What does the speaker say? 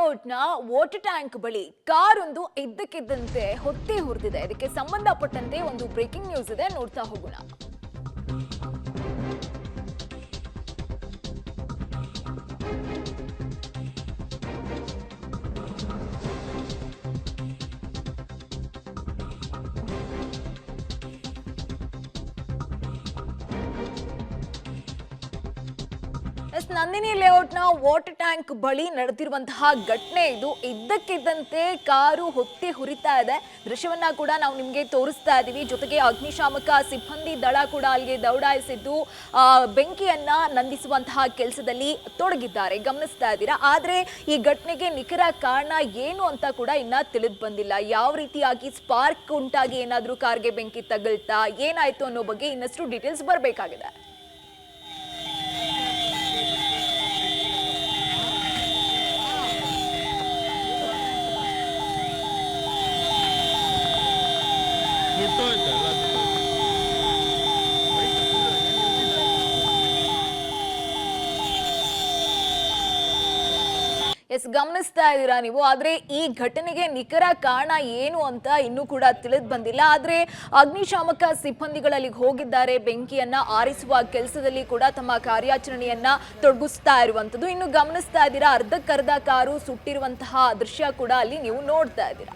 ಲೇಔಟ್ನ water tank ಬಳಿ ಕಾರೊಂದು ಇದ್ದಕ್ಕಿದ್ದಂತೆ ಹೊತ್ತಿ ಹುರಿದಿದೆ. ಇದಕ್ಕೆ ಸಂಬಂಧಪಟ್ಟಂತೆ ಒಂದು ಬ್ರೇಕಿಂಗ್ ನ್ಯೂಸ್ ಇದೆ, ನೋಡ್ತಾ ಹೋಗೋಣ. ನಂದಿನಿ ಲೇಔಟ್ನ ವಾಟರ್ ಟ್ಯಾಂಕ್ ಬಳಿ ನಡೆದಿರುವಂತಹ ಘಟನೆ ಇದು. ಇದ್ದಕ್ಕಿದ್ದಂತೆ ಕಾರು ಹೊತ್ತಿ ಹುರಿತಾ ಇದೆ. ದೃಶ್ಯವನ್ನ ಕೂಡ ನಾವು ನಿಮಗೆ ತೋರಿಸ್ತಾ ಇದ್ದೀವಿ. ಜೊತೆಗೆ ಅಗ್ನಿಶಾಮಕ ಸಿಬ್ಬಂದಿ ದಳ ಕೂಡ ಅಲ್ಲಿಗೆ ದೌಡಾಯಿಸಿದ್ದು ಬೆಂಕಿಯನ್ನ ನಂದಿಸುವಂತಹ ಕೆಲಸದಲ್ಲಿ ತೊಡಗಿದ್ದಾರೆ, ಗಮನಿಸ್ತಾ ಇದ್ದೀರಾ. ಆದ್ರೆ ಈ ಘಟನೆಗೆ ನಿಖರ ಕಾರಣ ಏನು ಅಂತ ಕೂಡ ಇನ್ನ ತಿಳಿದು ಬಂದಿಲ್ಲ. ಯಾವ ರೀತಿಯಾಗಿ ಸ್ಪಾರ್ಕ್ ಉಂಟಾಗಿ ಏನಾದ್ರೂ ಕಾರ್ಗೆ ಬೆಂಕಿ ತಗಲ್ತಾ, ಏನಾಯ್ತು ಅನ್ನೋ ಬಗ್ಗೆ ಇನ್ನಷ್ಟು ಡೀಟೇಲ್ಸ್ ಬರಬೇಕಾಗಿದೆ. ಗಮನಿಸ್ತಾ ಇದ್ದೀರಾ ನೀವು. ಆದ್ರೆ ಈ ಘಟನೆಗೆ ನಿಖರ ಕಾರಣ ಏನು ಅಂತ ಇನ್ನೂ ಕೂಡ ತಿಳಿದು ಬಂದಿಲ್ಲ. ಆದ್ರೆ ಅಗ್ನಿಶಾಮಕ ಸಿಬ್ಬಂದಿಗಳಲ್ಲಿ ಹೋಗಿದ್ದಾರೆ, ಬೆಂಕಿಯನ್ನ ಆರಿಸುವ ಕೆಲಸದಲ್ಲಿ ಕೂಡ ತಮ್ಮ ಕಾರ್ಯಾಚರಣೆಯನ್ನ ತೊಡಗಿಸ್ತಾ ಇರುವಂತದ್ದು. ಇನ್ನು ಗಮನಿಸ್ತಾ ಇದ್ದೀರಾ, ಅರ್ಧಕ್ಕರ್ಧ ಕಾರು ಸುಟ್ಟಿರುವಂತಹ ದೃಶ್ಯ ಕೂಡ ಅಲ್ಲಿ ನೀವು ನೋಡ್ತಾ ಇದ್ದೀರಾ.